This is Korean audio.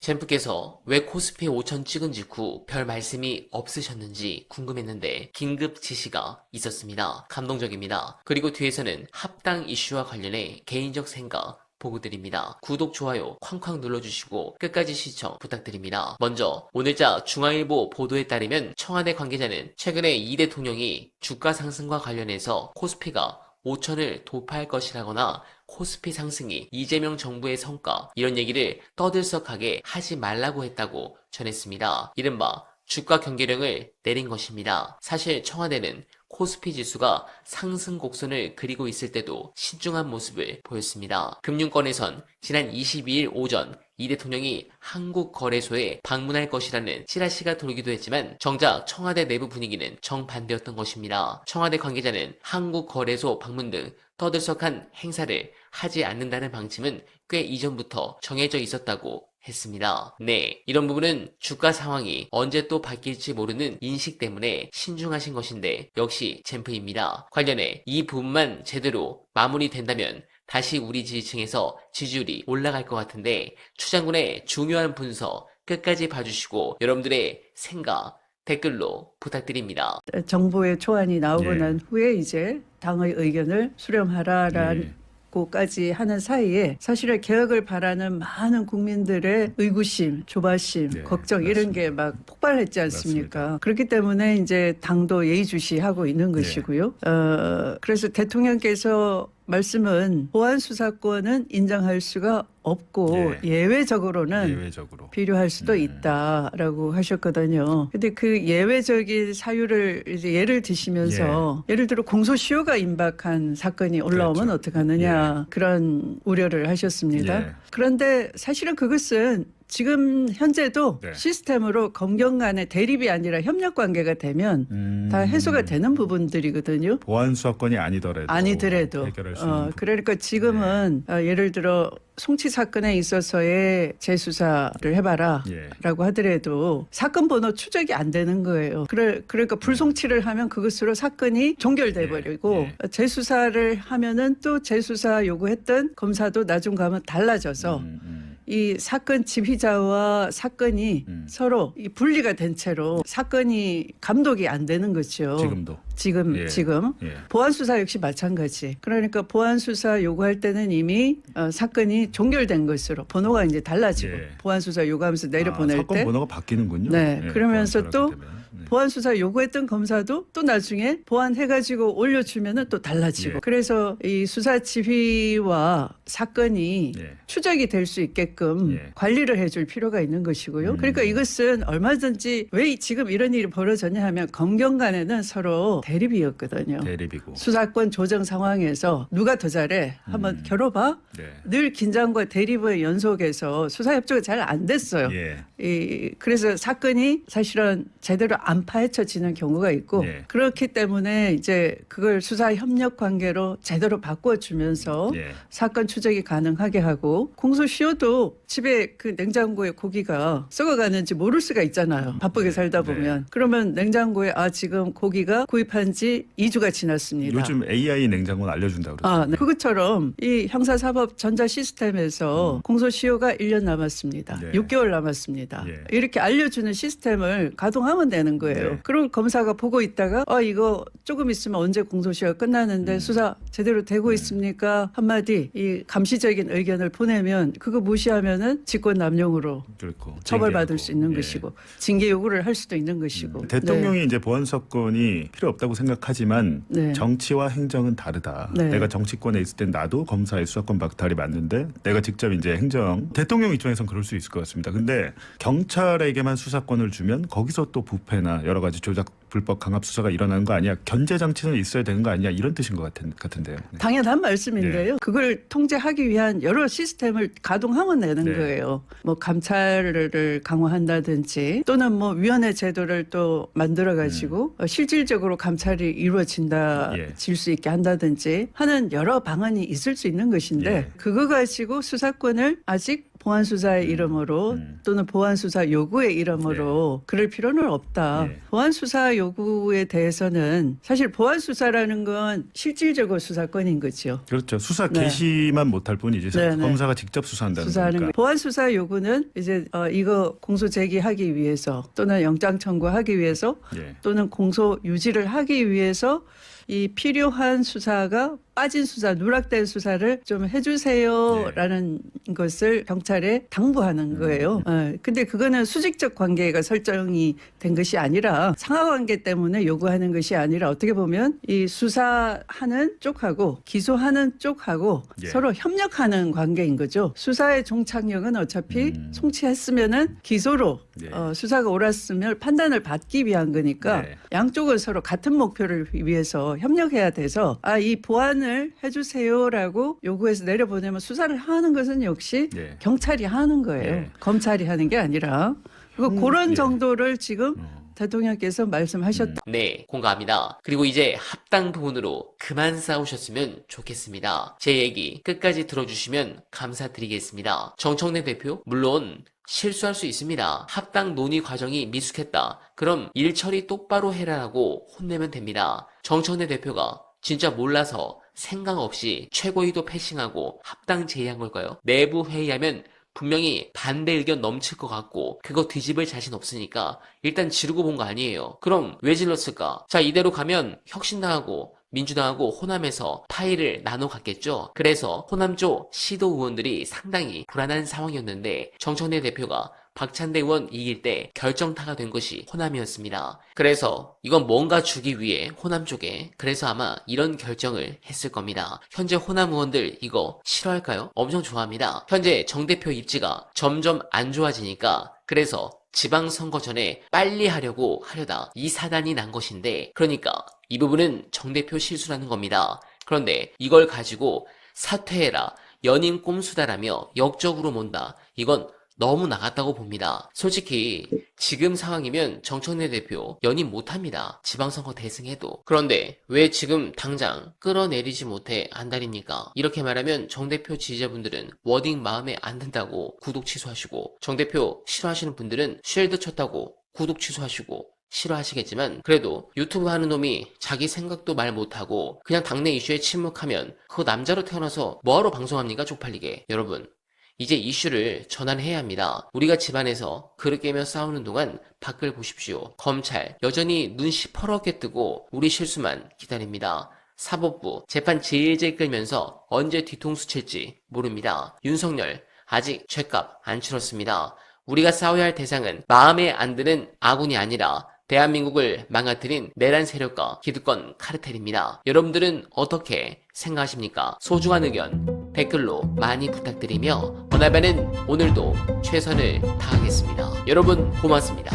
젠프께서 왜 코스피 5천 찍은 직후 별 말씀이 없으셨는지 궁금했는데 긴급 지시가 있었습니다. 감동적입니다. 그리고 뒤에서는 합당 이슈와 관련해 개인적 생각 보고드립니다. 구독, 좋아요 쾅쾅 눌러주시고 끝까지 시청 부탁드립니다. 먼저 오늘자 중앙일보 보도에 따르면 청와대 관계자는 최근에 이 대통령이 주가 상승과 관련해서 코스피가 5천을 돌파할 것이라거나 코스피 상승이 이재명 정부의 성과 이런 얘기를 떠들썩하게 하지 말라고 했다고 전했습니다. 이른바 주가 경계령을 내린 것입니다. 사실 청와대는 코스피 지수가 상승 곡선을 그리고 있을 때도 신중한 모습을 보였습니다. 금융권에선 지난 22일 오전 이 대통령이 한국거래소에 방문할 것이라는 찌라시가 돌기도 했지만 정작 청와대 내부 분위기는 정반대였던 것입니다. 청와대 관계자는 한국거래소 방문 등 떠들썩한 행사를 하지 않는다는 방침은 꽤 이전부터 정해져 있었다고 했습니다. 네, 이런 부분은 주가 상황이 언제 또 바뀔지 모르는 인식 때문에 신중하신 것인데 역시 젠프입니다. 관련해 이 부분만 제대로 마무리된다면 다시 우리 지지층에서 지지율이 올라갈 것 같은데 추 장군의 중요한 분석 끝까지 봐주시고 여러분들의 생각 댓글로 부탁드립니다. 정부의 초안이 나오고 난 후에 이제 당의 의견을 수렴하라라는 까지 하는 사이에 사실은 개혁을 바라는 많은 국민들의 의구심, 조바심, 걱정 이런 게 막 폭발했지 않습니까? 맞습니다. 그렇기 때문에 이제 당도 예의주시하고 있는 것이고요. 그래서 대통령께서 말씀은 보안 수사권은 인정할 수가 없고 예외적으로는 필요할 수도 있다라고 하셨거든요. 근데 그 예외적인 사유를 이제 예를 드시면서 예를 들어 공소시효가 임박한 사건이 올라오면 어떡하느냐 그런 우려를 하셨습니다. 그런데 사실은 그것은 지금 현재도 시스템으로 검경 간의 대립이 아니라 협력 관계가 되면 다 해소가 되는 부분들이거든요. 보안 수사권이 아니더라도 해결할 수 있는 그러니까 지금은 예를 들어 송치 사건에 있어서의 재수사를 해봐라 라고 하더라도 사건 번호 추적이 안 되는 거예요. 그러니까 불송치를 하면 그것으로 사건이 종결돼 버리고 재수사를 하면은 또 재수사 요구했던 검사도 나중 가면 달라져서 이 사건 지휘자와 사건이 서로 분리가 된 채로 사건이 감독이 안 되는 거죠. 지금 보안 수사 역시 마찬가지. 그러니까 보안 수사 요구할 때는 이미 사건이 종결된 것으로 번호가 이제 달라지고 보안 수사 요구하면서 내려보낼 때 사건 번호가 바뀌는군요. 그러면서 또 보안 수사 요구했던 검사도 또 나중에 보안해가지고 올려주면은 또 달라지고. 그래서 이 수사 지휘와 사건이 추적이 될 수 있게끔 관리를 해줄 필요가 있는 것이고요. 그러니까 이것은 얼마든지 왜 지금 이런 일이 벌어졌냐 하면 검경 간에는 서로 대립이었거든요. 대립이고. 수사권 조정 상황에서 누가 더 잘해? 한번 겨뤄봐. 늘 긴장과 대립의 연속에서 수사 협조가 잘 안 됐어요. 그래서 사건이 사실은 제대로 안 파헤쳐지는 경우가 있고 그렇기 때문에 이제 그걸 수사 협력 관계로 제대로 바꿔주면서 사건 추적이 가능하게 하고 공소시효도 집에 그 냉장고에 고기가 썩어가는지 모를 수가 있잖아요. 바쁘게 살다 보면. 그러면 냉장고에 지금 고기가 구입한 지 2주가 지났습니다. 요즘 AI 냉장고는 알려준다고 그러죠. 그것처럼 이 형사사법 전자 시스템에서 공소시효가 1년 남았습니다. 6개월 남았습니다. 이렇게 알려주는 시스템을 가동하면 되는 거예요. 그럼 검사가 보고 있다가 이거 조금 있으면 언제 공소시효가 끝나는데 수사 제대로 되고 있습니까? 한마디 이 감시적인 의견을 보내면 그거 무시하면은 직권남용으로 처벌받을 수 있는 것이고 징계 요구를 할 수도 있는 것이고. 대통령이 이제 보안 사건이 필요 없다고 생각하지만 정치와 행정은 다르다. 내가 정치권에 있을 땐 나도 검사의 수사권 박탈이 맞는데 내가 직접 이제 대통령 입장에선 그럴 수 있을 것 같습니다. 근데 경찰에게만 수사권을 주면 거기서 또 부패나 여러 가지 조작 불법 강압 수사가 일어나는 거 아니야? 견제 장치는 있어야 되는 거 아니야? 이런 뜻인 것 같은데요. 당연한 말씀인데요. 그걸 통제하기 위한 여러 시스템을 가동하면 되는 거예요. 뭐 감찰을 강화한다든지 또는 뭐 위원회 제도를 또 만들어가지고 실질적으로 감찰이 이루어질 수 있게 한다든지 하는 여러 방안이 있을 수 있는 것인데 그거 가지고 수사권을 아직 보안 수사의 이름으로 또는 보안 수사 요구의 이름으로 그럴 필요는 없다. 보안 수사 요구에 대해서는 사실 보안 수사라는 건 실질적으로 수사권인 거죠. 그렇죠. 수사 개시만 못할 뿐이지 검사가 직접 수사한다는 거니까. 보안 수사 요구는 이제 이거 공소 제기하기 위해서 또는 영장 청구하기 위해서 또는 공소 유지를 하기 위해서 이 필요한 수사가 빠진 수사, 누락된 수사를 좀 해주세요라는 것을 경찰에 당부하는 거예요. 근데 그거는 수직적 관계가 설정이 된 것이 아니라 상하관계 때문에 요구하는 것이 아니라 어떻게 보면 이 수사하는 쪽하고 기소하는 쪽하고 서로 협력하는 관계인 거죠. 수사의 종착역은 어차피 송치했으면은 기소로 수사가 옳았으면 판단을 받기 위한 거니까 양쪽을 서로 같은 목표를 위해서 협력해야 돼서 이 보안을 해주세요라고 요구해서 내려보내면 수사를 하는 것은 역시 경찰이 하는 거예요. 검찰이 하는 게 아니라 그런 정도를 지금 대통령께서 말씀하셨다. 네, 공감합니다. 그리고 이제 합당 돈으로 그만 싸우셨으면 좋겠습니다. 제 얘기 끝까지 들어주시면 감사드리겠습니다. 정청래 대표, 물론 실수할 수 있습니다. 합당 논의 과정이 미숙했다. 그럼 일 처리 똑바로 해라라고 혼내면 됩니다. 정청래 대표가 진짜 몰라서 생각 없이 최고위도 패싱하고 합당 제의한 걸까요? 내부 회의하면 분명히 반대 의견 넘칠 것 같고 그거 뒤집을 자신 없으니까 일단 지르고 본 거 아니에요. 그럼 왜 질렀을까? 자, 이대로 가면 혁신당하고 민주당하고 호남에서 파일을 나눠 갔겠죠. 그래서 호남 쪽 시도 의원들이 상당히 불안한 상황이었는데 정청래 대표가 박찬대 의원 이길 때 결정타가 된 것이 호남이었습니다. 그래서 이건 뭔가 주기 위해 호남 쪽에 그래서 아마 이런 결정을 했을 겁니다. 현재 호남 의원들 이거 싫어할까요? 엄청 좋아합니다. 현재 정 대표 입지가 점점 안 좋아지니까 그래서 지방선거 전에 빨리 하려다 이 사단이 난 것인데 그러니까 이 부분은 정 대표 실수라는 겁니다. 그런데 이걸 가지고 사퇴해라, 연임 꼼수다라며 역적으로 몬다. 이건 너무 나갔다고 봅니다. 솔직히 지금 상황이면 정청래 대표 연임 못합니다. 지방선거 대승해도. 그런데 왜 지금 당장 끌어내리지 못해 안달입니까? 이렇게 말하면 정 대표 지지자분들은 워딩 마음에 안 든다고 구독 취소하시고 정 대표 싫어하시는 분들은 쉴드 쳤다고 구독 취소하시고 싫어하시겠지만 그래도 유튜브 하는 놈이 자기 생각도 말 못하고 그냥 당내 이슈에 침묵하면 그거 남자로 태어나서 뭐하러 방송합니까? 쪽팔리게. 여러분, 이제 이슈를 전환해야 합니다. 우리가 집안에서 그릇 깨며 싸우는 동안 밖을 보십시오. 검찰 여전히 눈 시퍼렇게 뜨고 우리 실수만 기다립니다. 사법부 재판 질질 끌면서 언제 뒤통수 칠지 모릅니다. 윤석열 아직 죗값 안 치렀습니다. 우리가 싸워야 할 대상은 마음에 안 드는 아군이 아니라 대한민국을 망가뜨린 내란 세력과 기득권 카르텔입니다. 여러분들은 어떻게 생각하십니까? 소중한 의견 댓글로 많이 부탁드리며 원활반은 오늘도 최선을 다하겠습니다. 여러분 고맙습니다.